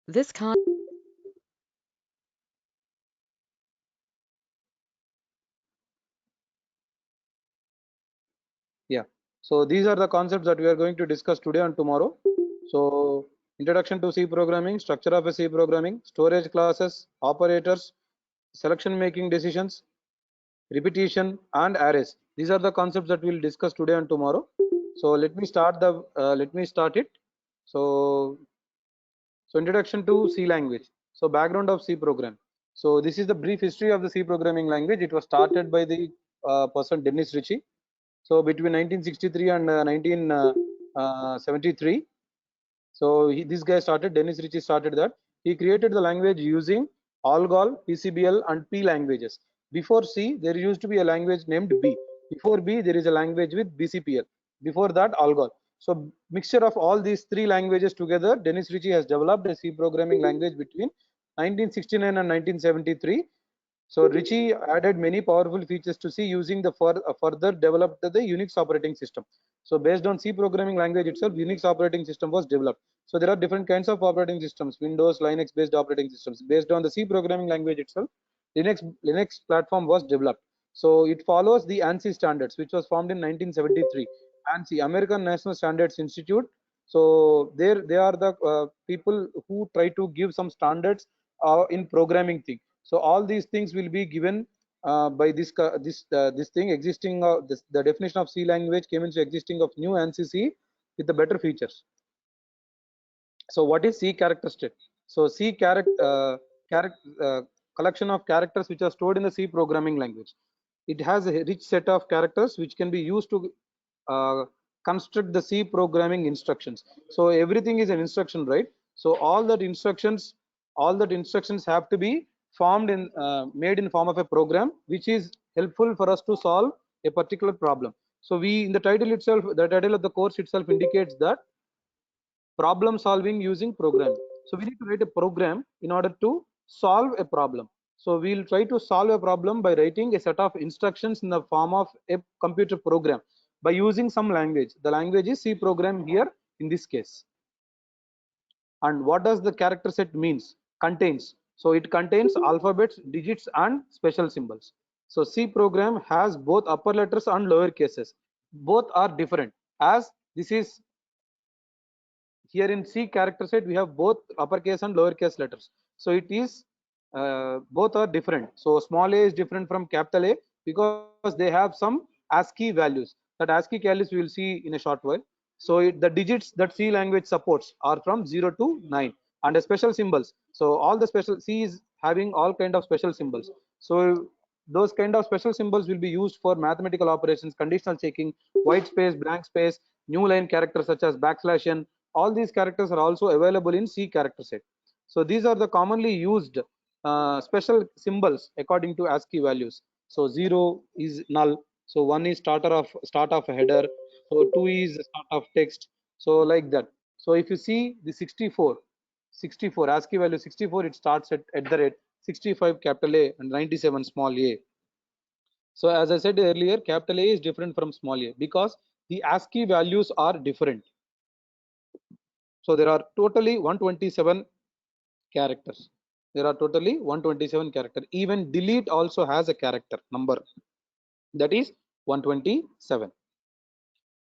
This con Yeah. So these are the concepts that we are going to discuss today and tomorrow. So introduction to C programming, structure of a C programming, storage classes, operators, selection making decisions, repetition and arrays. These are the concepts that we'll discuss today and tomorrow. So let me start it. So introduction to C language. So background of C program. So this is the brief history of the C programming language. It was started by the person Dennis Ritchie. So between 1963 and 1973, this guy started, Dennis Ritchie started that. He created the language using ALGOL, PCBL, and P languages. Before C, there used to be a language named B. Before B, there is a language with BCPL. Before that, ALGOL. So mixture of all these three languages together, Dennis Ritchie has developed a C programming language between 1969 and 1973. So Ritchie added many powerful features to C using the further developed the Unix operating system. So based on C programming language itself, Unix operating system was developed. So there are different kinds of operating systems, Windows, Linux based operating systems. Based on the C programming language itself, Linux platform was developed. So it follows the ANSI standards, which was formed in 1973. ANSI, American National Standards Institute. So they are the people who try to give some standards in programming thing. So all these things will be given by this thing existing. The definition of C language came into existing of new ANSI C with the better features. So what is C character set? So C collection of characters which are stored in the C programming language. It has a rich set of characters which can be used to construct the C programming instructions. So everything is an instruction, right? So all that instructions have to be formed in made in form of a program which is helpful for us to solve a particular problem. So we in the title itself, the title of the course itself indicates that problem solving using programming. So we need to write a program in order to solve a problem. So we'll try to solve a problem by writing a set of instructions in the form of a computer program by using some language. The language is C program here in this case. And what does the character set means? Contains. So it contains alphabets, digits, and special symbols. So C program has both upper letters and lower cases. Both are different, as this is here in C character set we have both uppercase and lowercase letters. So it is both are different. So small a is different from capital A because they have some ASCII values. That ASCII values we will see in a short while. So the digits that C language supports are from 0 to 9, and the special symbols. So all the special C is having all kind of special symbols. So those kind of special symbols will be used for mathematical operations, conditional checking, white space, blank space, new line characters such as backslash n. All these characters are also available in C character set. So these are the commonly used special symbols according to ASCII values. So 0 is null. So 1 is start of a header. So 2 is start of text. So like that. So if you see the 64 ASCII value 64, it starts at the rate 65 capital A and 97 small a. So as I said earlier, capital A is different from small a because the ASCII values are different. So there are totally 127 characters. There are totally 127 characters. Even delete also has a character number, that is 127.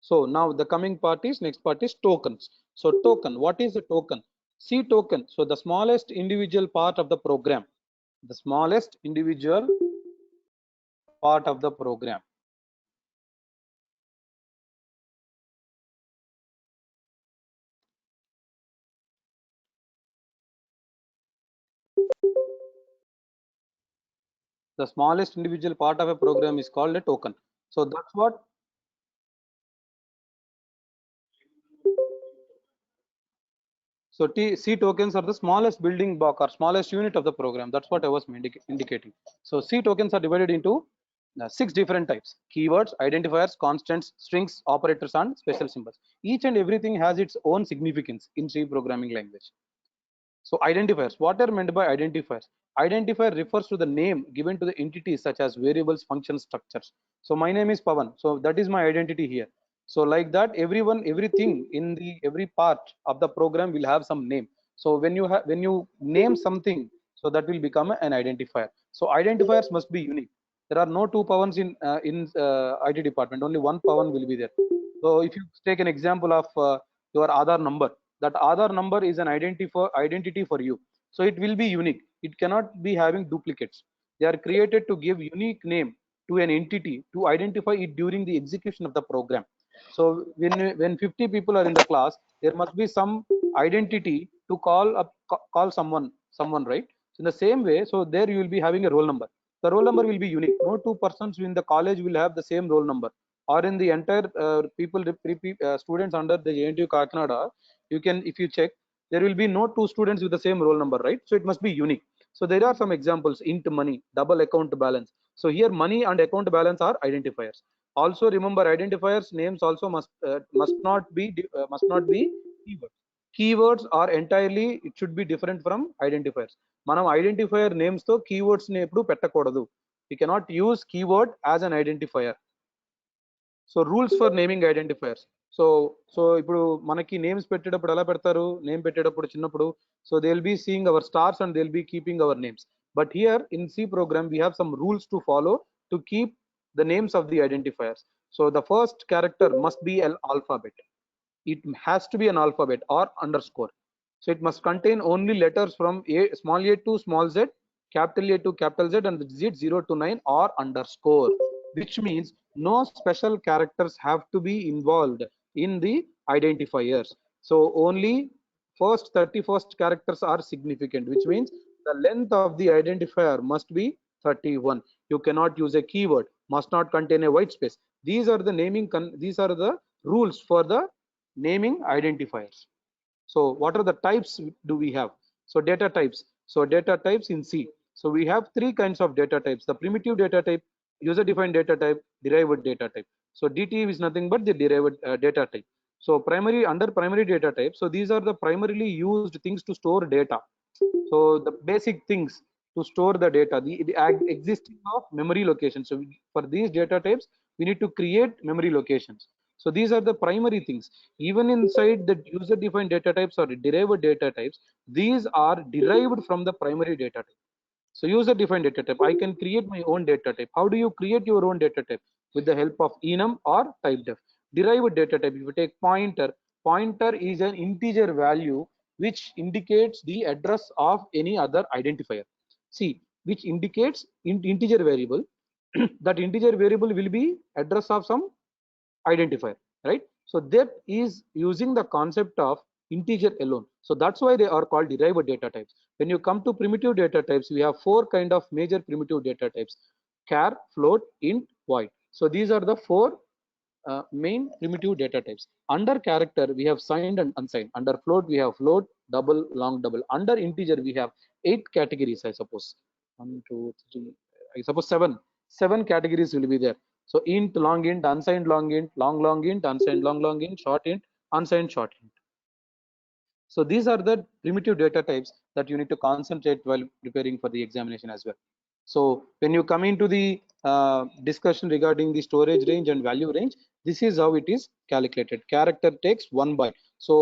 So now the coming part is, next part is tokens. So token, what is a token? C token. So the smallest individual part of the program. The smallest individual part of the program. The smallest individual part of a program is called a token. So that's what. So C tokens are the smallest building block or smallest unit of the program. That's what I was indicating. So C tokens are divided into 6 different types: keywords, identifiers, constants, strings, operators, and special symbols. Each and everything has its own significance in C programming language. So identifiers, what are meant by identifiers? Identifier refers to the name given to the entities such as variables, functions, structures. So my name is Pavan. So that is my identity here. So like that, everything in the every part of the program will have some name. So when you name something, so that will become an identifier. So identifiers must be unique. There are no two pawns in IT department. Only one pawan will be there. So if you take an example of your Aadhaar number, that Aadhaar number is an identity for you. So it will be unique. It cannot be having duplicates. They are created to give unique name to an entity to identify it during the execution of the program. So when 50 people are in the class, there must be some identity to call someone, right? So in the same way, so there you will be having a roll number. The roll number will be unique. No two persons in the college will have the same roll number, or in the entire students under the JNTU Kakinada, you can, if you check, there will be no two students with the same roll number, right? So it must be unique. So there are some examples: int money, double account balance. So here money and account balance are identifiers. Also remember, identifiers names also must not be keywords. Keywords are entirely, it should be different from identifiers. మనం identifier names తో keywords ని ఎప్పుడు పెట్టకూడదు. We cannot use keyword as an identifier. So rules for naming identifiers. So ఇప్పుడు మనకి names పెట్టేటప్పుడు ఎలా పెడతారు? నేమ్ పెట్టేటప్పుడు చిన్నప్పుడు, so they will be seeing our stars and they will be keeping our names. But here in C program we have some rules to follow to keep the names of the identifiers. So the first character must be an alphabet. It has to be an alphabet or underscore. So it must contain only letters from small a to small z, capital A to capital Z, and digit 0 to 9, or underscore, which means no special characters have to be involved in the identifiers. So only first 31st characters are significant, which means the length of the identifier must be 31. You cannot use a keyword, must not contain a white space. These are the rules for the naming identifiers. So what are the types do we have? So data types. So data types in C. So we have three kinds of data types: the primitive data type, user defined data type, derived data type. So DT is nothing but the derived data type. So under primary data type, so these are the primarily used things to store data. So the basic things to store the data, the existing of memory locations. So for these data types, we need to create memory locations. So these are the primary things. Even inside the user defined data types or derived data types, these are derived from the primary data type. So user defined data type, I can create my own data type. How do you create your own data type? With the help of enum or typedef. Derived data type, if you take pointer, pointer is an integer value which indicates the address of any other identifier. See, which indicates integer variable. That integer variable will be address of some identifier, right? So that is using the concept of integer alone. So that's why they are called derived data types. When you come to primitive data types, we have four kind of major primitive data types: char, float, int, void. So these are the four main primitive data types. Under character, we have signed and unsigned. Under float, we have float, double, long, double. Under integer, we have 8 categories, I suppose. 1, 2, 3, I suppose 7. 7 categories will be there. So int, long int, unsigned long int, unsigned long int, short int, unsigned short int. So these are the primitive data types that you need to concentrate while preparing for the examination as well. So when you come into the discussion regarding the storage range and value range, this is how it is calculated. Character takes 1 byte. So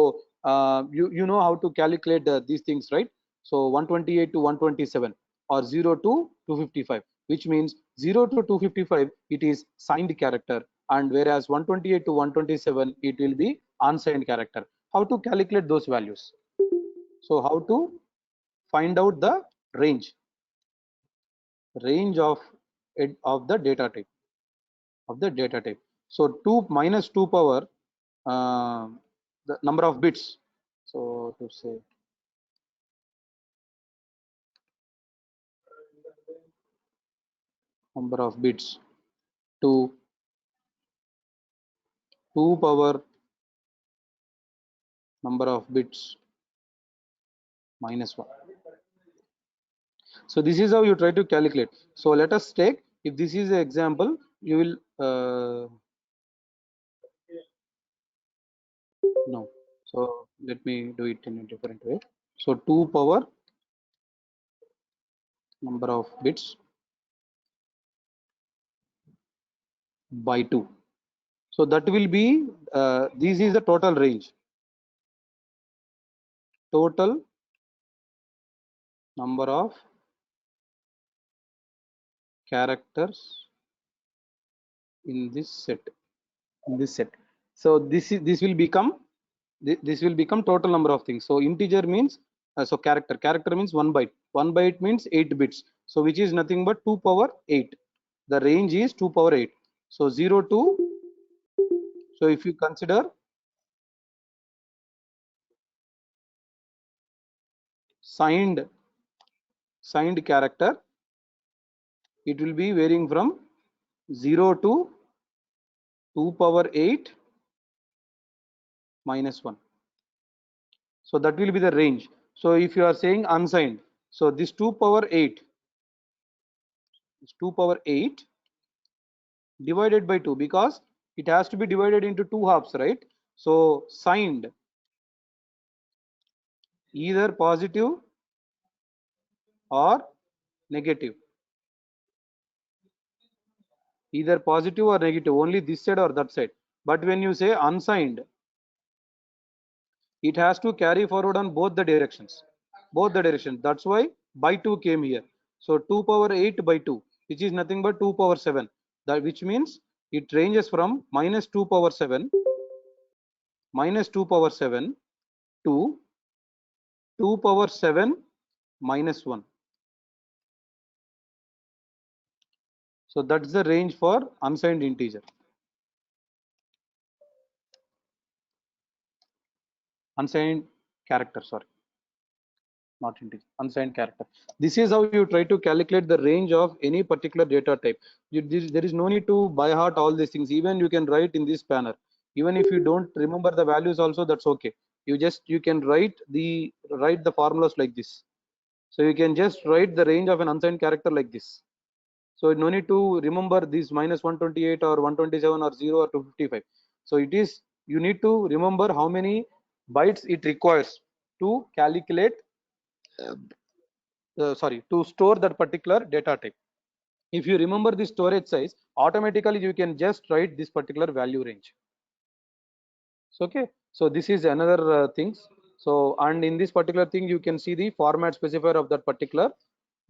you know how to calculate these things, right? So 128 to 127, or 0 to 255, which means 0 to 255 it is signed character, and whereas 128 to 127 it will be unsigned character. How to calculate those values? So how to find out the range of the data type. So 2 minus 2 power the number of bits. So to say number of bits to 2 power number of bits minus 1. So this is how you try to calculate. So let us take, if this is an example, you will no. So let me do it in a different way. So 2 power number of bits by 2. So that will be this is the total range. Total number of characters in this set. So this will become this will become total number of things. So integer means so character means 1 byte means 8 bits, so which is nothing but 2 power 8. The range is 2 power 8. So 0 to, so if you consider signed character, it will be varying from 0 to 2 power 8 minus 1. So that will be the range. So if you are saying unsigned, so this 2 power 8 is 2 power 8 divided by 2, because it has to be divided into two halves, right? So signed, either positive or negative, either positive or negative, only this side or that side. But when you say unsigned, it has to carry forward on both the directions, that's why by 2 came here. So 2 power 8 by 2, which is nothing but 2 power 7, that which means it ranges from minus 2 power 7 to 2 power 7 minus 1. So that's the range for unsigned integer, unsigned character, sorry, not integer, unsigned character. This is how you try to calculate the range of any particular data type. There is no need to by heart all these things. Even you can write in this panel. Even if you don't remember the values also, that's okay. You can write the formulas like this. So you can just write the range of an unsigned character like this. So no need to remember this minus 128 or 127 or 0 or 255. So it is, you need to remember how many bytes it requires to calculate to store that particular data type. If you remember the storage size, automatically you can just write this particular value range. So okay, so this is another things. So and in this particular thing you can see the format specifier of that particular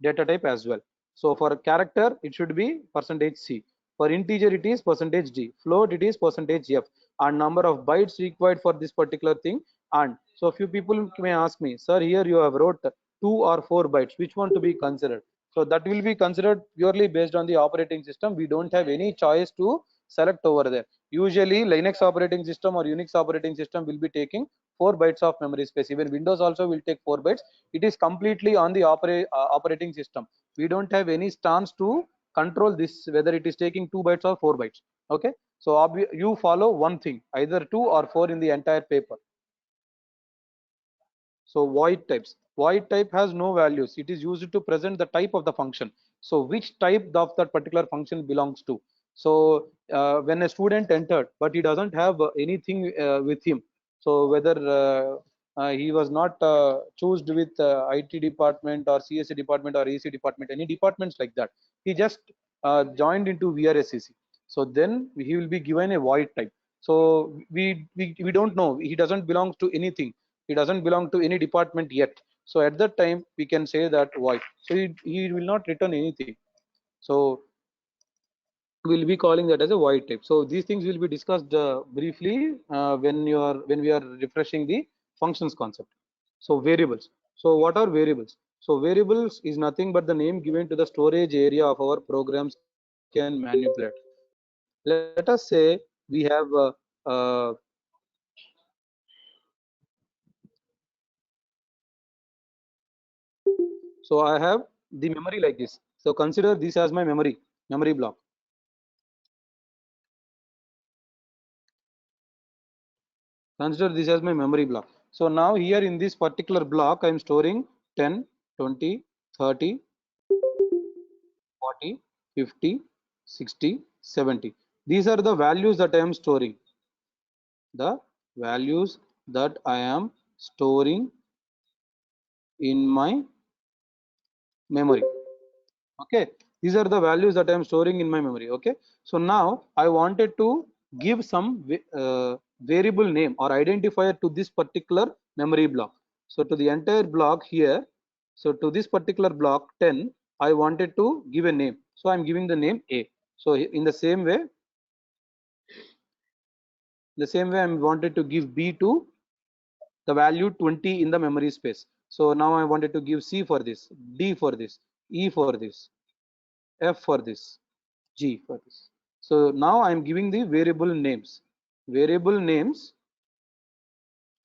data type as well. So for a character it should be percentage %c, for integer it is percentage %d, float it is percentage %f, and number of bytes required for this particular thing. And so few people may ask me, sir, here you have wrote 2 or 4 bytes, which one to be considered? So that will be considered purely based on the operating system. We don't have any choice to select over there. Usually Linux operating system or Unix operating system will be taking 4 bytes of memory space. Even Windows also will take 4 bytes. It is completely on the operating system. We don't have any stance to control this, whether it is taking 2 bytes or 4 bytes. Okay, so you follow one thing, either 2 or 4 in the entire paper. So void type has no values. It is used to present the type of the function. So which type of that particular function belongs to. So when a student entered, but he doesn't have anything with him. So whether he was not chosen with IT department or CSE department or AC department, any departments like that, he just joined into VRSCC. So then he will be given a void type. So we don't know, he doesn't belong to anything, he doesn't belong to any department yet. So at that time we can say that void. So he will not return anything. So we'll be calling that as a void type. So these things will be discussed briefly when we are refreshing the functions concept. So variables. So what are variables? So variables is nothing but the name given to the storage area of our programs can manipulate. Let us say we have so I have the memory like this. So consider this as my memory block. Consider this as my memory block. So now here in this particular block I am storing 10, 20, 30, 40, 50, 60, 70. These are the values that I am storing. The values that I am storing in my memory. Okay, these are the values that I am storing in my memory. Okay, so now I wanted to give some variable name or identifier to this particular memory block. So to the entire block here So to this particular block 10, I wanted to give a name. So I'm giving the name A. So in the same way I wanted to give B to the value 20 in the memory space. So now I wanted to give C for this, D for this, E for this, F for this, G for this. So now I'm giving the variable names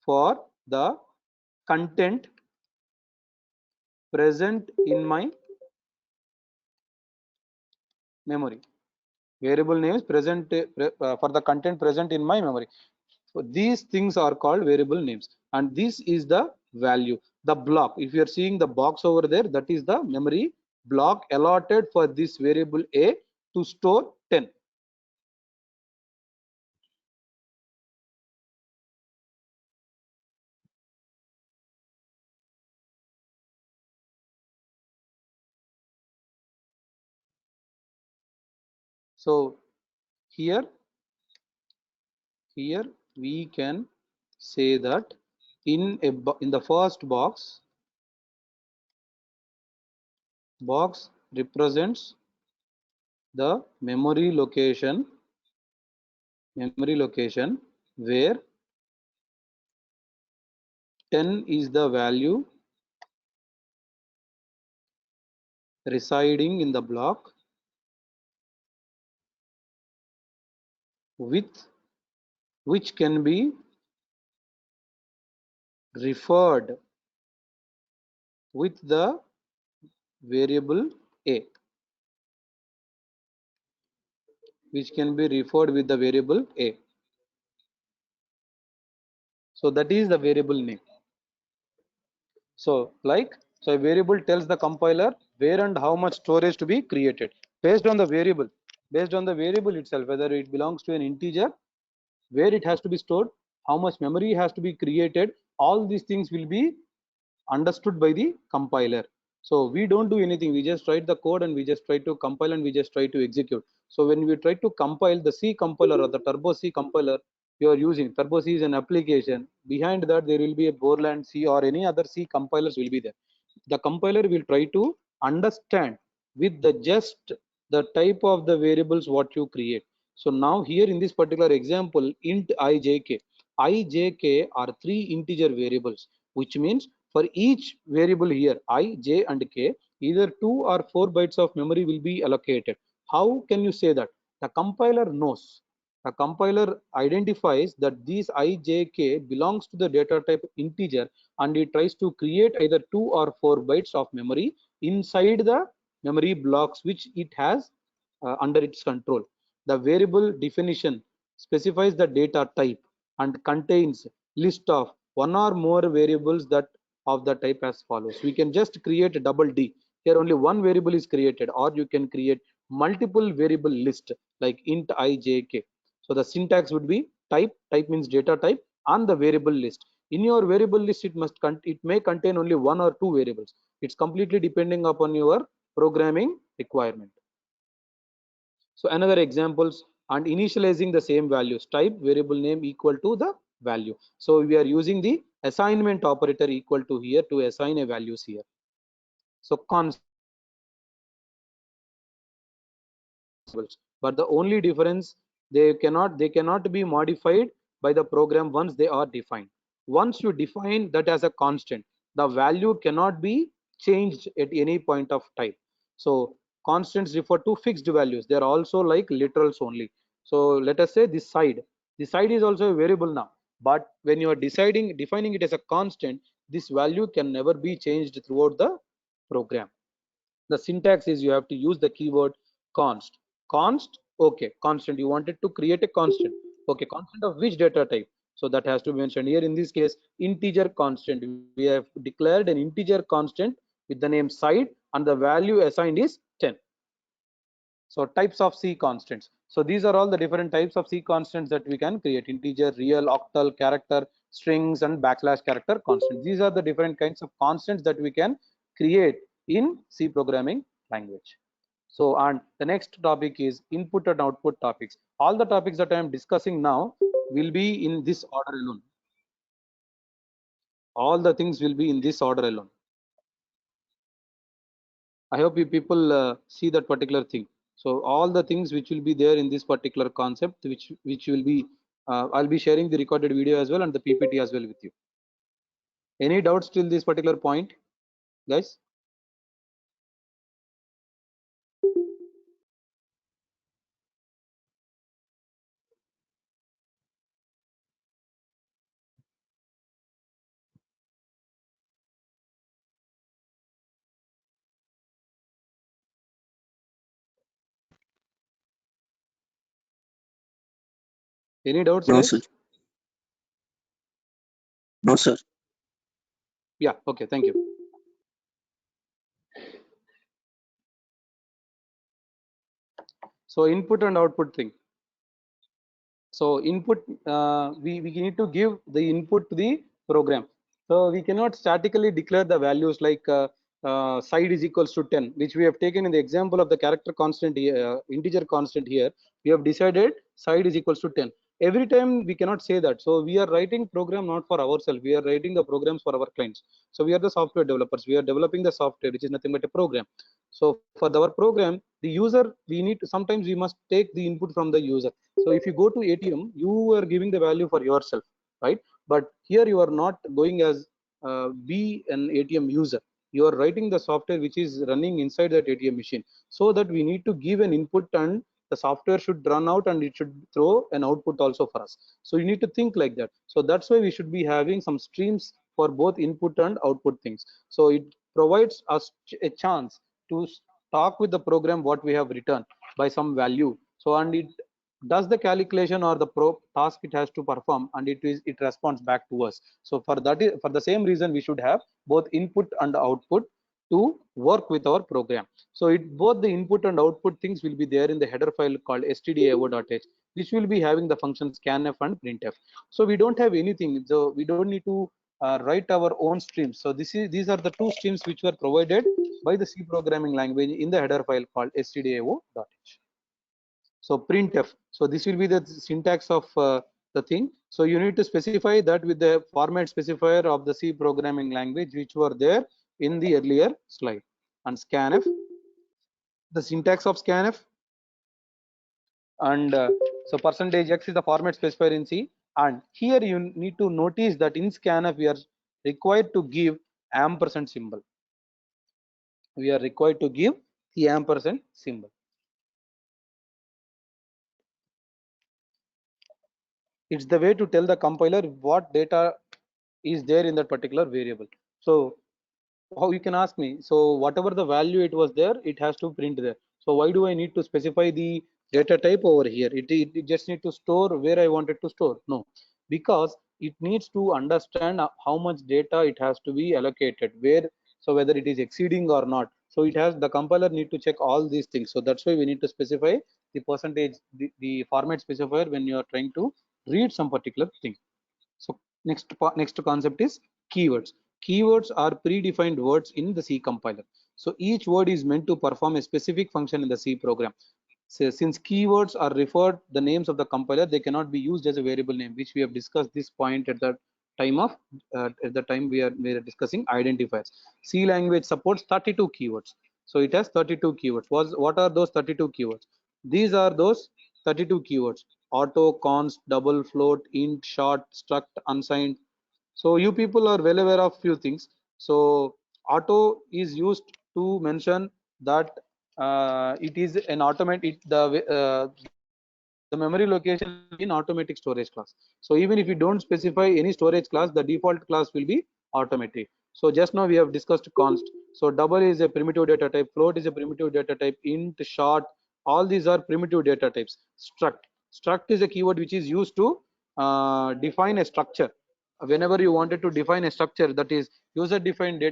for the content present in my memory. Variable names present for the content present in my memory. So these things are called variable names, and this is the value. The block, if you are seeing the box over there, that is the memory block allotted for this variable A to store 10. So here we can say that in the first box represents the memory location where 10 is the value residing in the block with which can be referred with the variable A, which can be referred with the variable A. So that is the variable name. So so a variable tells the compiler where and how much storage to be created based on the variable itself, whether it belongs to an integer, where it has to be stored, how much memory has to be created. All these things will be understood by the compiler. So we don't do anything, we just write the code and we just try to compile and we just try to execute. So when we try to compile the C compiler or the Turbo C compiler you are using, Turbo C is an application. Behind that there will be a Borland C or any other C compilers will be there. The compiler will try to understand with the just the type of the variables what you create. So now here in this particular example, int ijk are three integer variables, which means for each variable here I, j and k, either 2 or 4 bytes of memory will be allocated. How can you say that? The compiler knows. The compiler identifies that these I, j, k belongs to the data type integer, and it tries to create either 2 or 4 bytes of memory inside the memory blocks which it has under its control. The variable definition specifies the data type and contains list of one or more variables that of the type as follows. We can just create a double D. Here only one variable is created, or you can create multiple variable list like int I, j, k. So the syntax would be type means data type, and the variable list. In your variable list, it may contain only one or two variables. It's completely depending upon your programming requirement. So another examples, and initializing the same values, type variable name equal to the value. So we are using the assignment operator equal to here to assign a values here. So const, but the only difference, they cannot be modified by the program once they are defined. Once you define that as a constant, the value cannot be changed at any point of time. So constants refer to fixed values, they are also like literals only. So let us say this side is also a variable now, but when you are defining it as a constant, this value can never be changed throughout the program. The syntax is you have to use the keyword const. Okay, constant, you wanted to create a constant. Okay, constant of which data type? So that has to be mentioned here. In this case, integer constant, we have declared an integer constant with the name side, and the value assigned is 10. So types of C constants, so these are all the different types of C constants that we can create: integer, real, octal, character, strings, and backslash character constant. These are the different kinds of constants that we can create in C programming language. So, and the next topic is input and output topics. All the topics that I am discussing now will be in this order alone. All the things will be in this order alone. I hope you people see that particular thing. So all the things which will be there in this particular concept, which will be, I'll be sharing the recorded video as well and the PPT as well with you. Any doubts till this particular point, guys? Any doubts, No, sir. guys? No, sir. Yeah. Okay. Thank you. So input and output thing. So input, we need to give the input to the program. So we cannot statically declare the values like side is equals to 10, which we have taken in the example of the character constant, integer constant here. We have decided side is equals to 10. Every time we cannot say that. So we are writing program not for ourselves. We are writing the programs for our clients. So we are the software developers. We are developing the software, which is nothing but a program. So for our program, the user, we need to, sometimes we must take the input from the user. So if you go to ATM, you are giving the value for yourself, right? But here you are not going as be an ATM user. You are writing the software which is running inside that ATM machine. So that we need to give an input and the software should run out and it should throw an output also for us. So you need to think like that. So that's why we should be having some streams for both input and output things. So it provides us a chance to talk with the program what we have written by some value. So and it does the calculation or the task it has to perform, and it responds back to us. So for that, for the same reason, we should have both input and output to work with our program. So it both the input and output things will be there in the header file called stdio.h, which will be having the function scanf and printf. So we don't have anything, so we don't need to write our own streams. So these are the two streams which were provided by the C programming language in the header file called stdio.h. So printf. So this will be the syntax of the thing. So you need to specify that with the format specifier of the C programming language, which were there in the earlier slide. And scanf, the syntax of scanf, and so percentage x is the format specifier in C. And here you need to notice that in scanf we are required to give ampersand symbol. We are required to give the ampersand symbol. It's the way to tell the compiler what data is there in that particular variable. So how, you can ask me, so whatever the value it was there, it has to print there. So why do I need to specify the data type over here? It just need to store where I wanted to store. No, because it needs to understand how much data it has to be allocated where, so whether it is exceeding or not. So it has, the compiler need to check all these things. So that's why we need to specify the percentage, the format specifier when you are trying to read some particular thing. So next concept is keywords. Keywords are predefined words in the C compiler. So each word is meant to perform a specific function in the C program. So since keywords are referred the names of the compiler, they cannot be used as a variable name, which we have discussed this point at the time of at the time we are discussing identifiers. C language supports 32 keywords. So it has 32 keywords. What are those 32 keywords? These are those 32 keywords: auto, const, double, float, int, short, struct, unsigned. So you people are well aware of few things. So auto is used to mention that it is an automatic, the memory location in automatic storage class. So even if you don't specify any storage class, the default class will be automatic. So just now we have discussed const. So double is a primitive data type, float is a primitive data type, int, short, all these are primitive data types. Struct is a keyword which is used to define a structure. Whenever you wanted to define a structure, that is user defined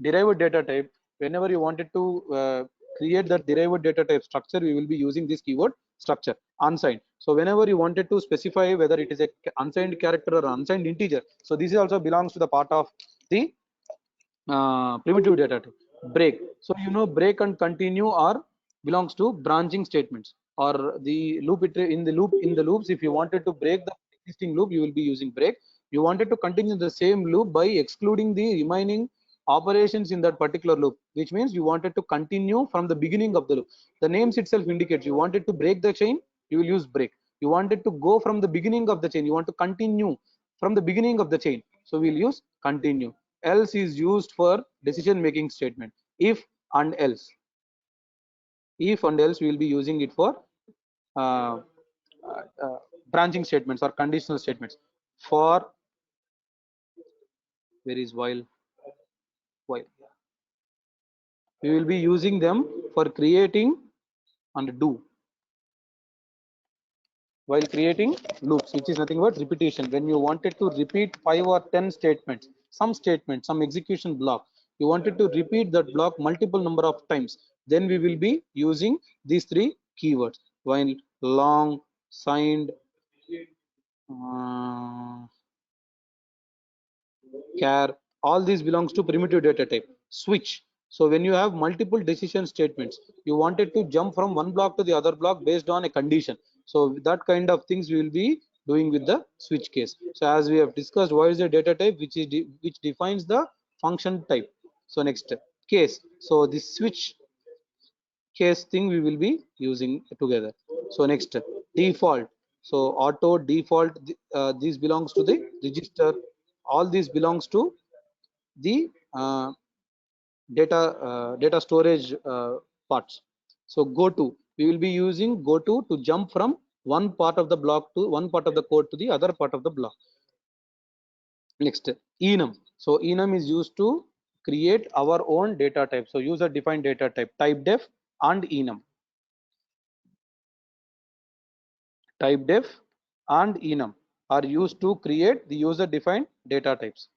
derived data type, whenever you wanted to create that derived data type structure, we will be using this keyword structure. Unsigned, so whenever you wanted to specify whether it is a unsigned character or unsigned integer, so this also belongs to the part of the primitive data type. Break, so you know break and continue are belongs to branching statements, or the loop, in the loops, if you wanted to break the existing loop, you will be using break. You wanted to continue the same loop by excluding the remaining operations in that particular loop, which means you wanted to continue from the beginning of the loop. The names itself indicates you wanted to break the chain, you will use break. You wanted to go from the beginning of the chain, you want to continue from the beginning of the chain, so we'll use continue. Else is used for decision making statement. If and else, if and else we will be using it for uh, branching statements or conditional statements. For where is while we will be using them for creating and do, while creating loops, which is nothing but repetition. When you wanted to repeat 5 or 10 statements, some statement, some execution block, you wanted to repeat that block multiple number of times, then we will be using these 3 keywords: while, long, signed, uh, char. All these belongs to primitive data type. Switch, so when you have multiple decision statements, you wanted to jump from one block to the other block based on a condition, so that kind of things we will be doing with the switch case. So as we have discussed, what is the data type, which defines the function type. So next, case, so this switch case thing we will be using together. So next, default, so auto, default, these belongs to the register. All these belongs to the data storage parts. So go to, we will be using go to jump from one part of the block to one part of the code to the other part of the block. Next, enum, so enum is used to create our own data type. So user defined data type, type def and enum, type def and enum are used to create the user defined data types.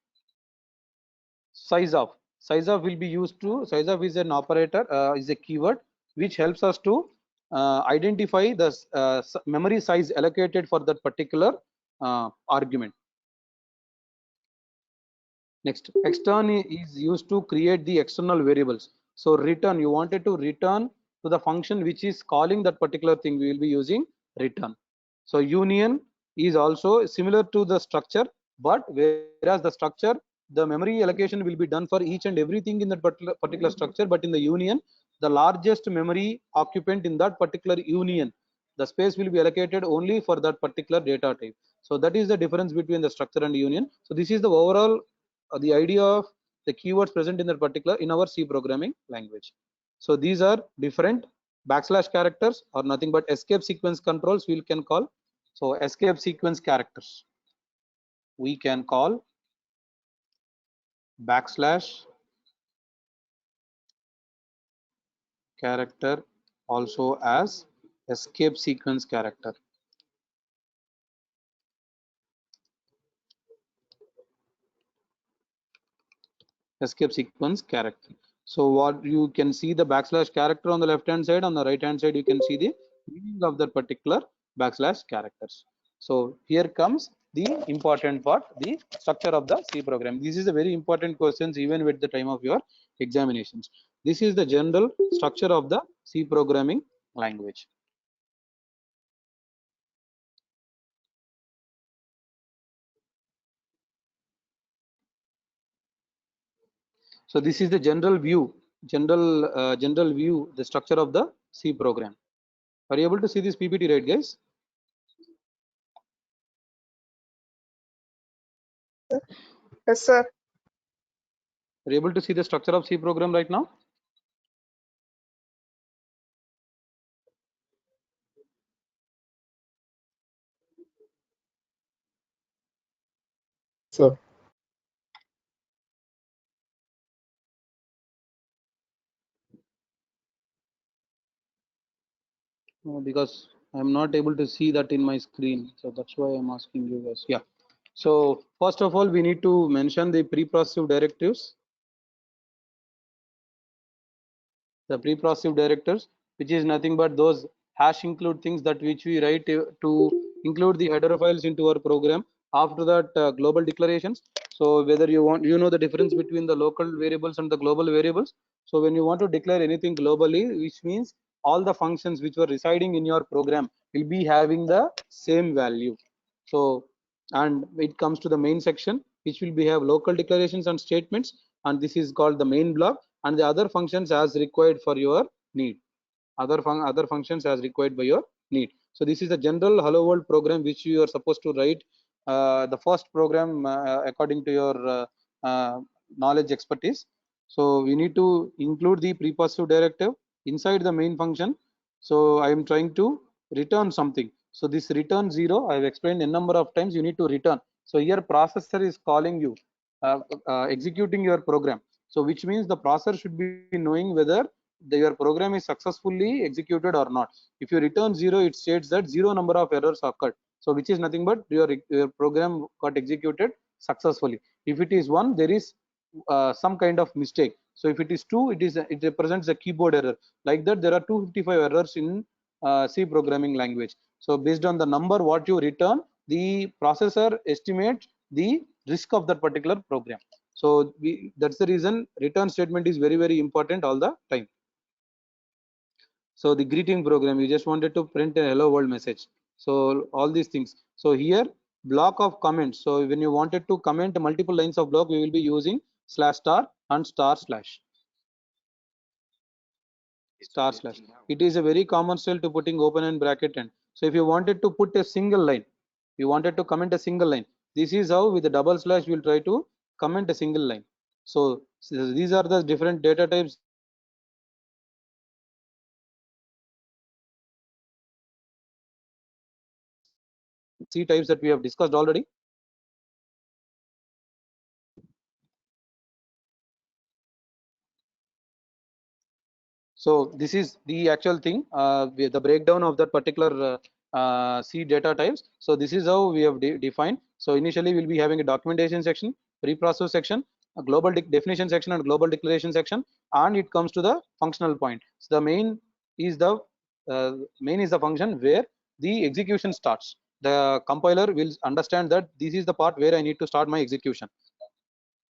Size of, size of will be used to, size of is an operator, is a keyword which helps us to identify the memory size allocated for that particular argument. Next, extern is used to create the external variables. So return, you wanted to return to the function which is calling that particular thing, we will be using return. So union is also similar to the structure, but whereas the structure, the memory allocation will be done for each and everything in that particular structure, but in the union, the largest memory occupant in that particular union, the space will be allocated only for that particular data type. So that is the difference between the structure and union. So this is the overall the idea of the keywords present in that particular in our C programming language. So these are different backslash characters or nothing but escape sequence controls we can call. So escape sequence characters we can call backslash character, also as escape sequence character. Escape sequence character. So what you can see the backslash character on the left hand side, on the right hand side you can see the meaning of that particular backslash characters. So here comes the important part, the structure of the C program. This is a very important questions even with the time of your examinations. This is the general structure of the C programming language. So this is the general view, general view, the structure of the C program. Are you able to see this PPT, right, guys? Yes, sir. Are you able to see the structure of C program right now? Sir. Because I'm not able to see that in my screen, so that's why I'm asking you guys. Yeah. So first of all, we need to mention the preprocessive directives. The preprocessive directives, which is nothing but those hash include things that which we write to include the header files into our program. After that, global declarations. So whether you want, you know the difference between the local variables and the global variables. So when you want to declare anything globally, which means all the functions which were residing in your program will be having the same value. So, and it comes to the main section, which will be have local declarations and statements. and this is called the main block, and the other functions as required for your need. Other functions as required by your need. So this is the general hello world program which you are supposed to write, the first program according to your knowledge expertise. So we need to include the prepositive directive inside the main function. So I am trying to return something. So this return 0, I have explained a number of times, you need to return. So here processor is calling you, executing your program. So which means the processor should be knowing whether your program is successfully executed or not. If you return 0, it states that 0 number of errors occurred. So which is nothing but your program got executed successfully. If it is 1, there is some kind of mistake. So if it is 2, it represents a keyboard error. Like that, there are 255 errors in C programming language. So based on the number what you return, the processor estimates the risk of that particular program. So that's the reason return statement is very important all the time. So the greeting program, you just wanted to print a hello world message. So all these things. So here block of comments. So when you wanted to comment multiple lines of block, we will be using /* and //. //. It is a very common style to putting open and bracket end. So if you wanted to put a single line, you wanted to comment a single line, this is how with the double slash we'll try to comment a single line. So these are the different data types. C types that we have discussed already. So this is the actual thing, with the breakdown of that particular C data types. So this is how we have defined. So initially we'll be having a documentation section, preprocess section, a global definition section, and global declaration section, and it comes to the functional point. So the main is the function where the execution starts. The compiler will understand that this is the part where I need to start my execution.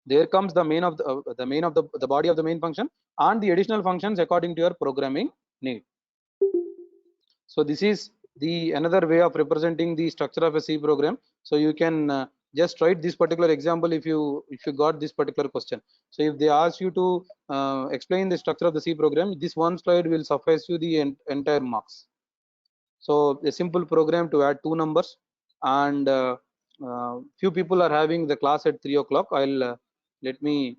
There comes the main of the body of the main function and the additional functions according to your programming need. So this is the another way of representing the structure of a C program. So you can just write this particular example if you got this particular question. So if they ask you to explain the structure of the C program, this one slide will suffice you the entire marks. So a simple program to add two numbers, and few people are having the class at 3 o'clock. I'll let me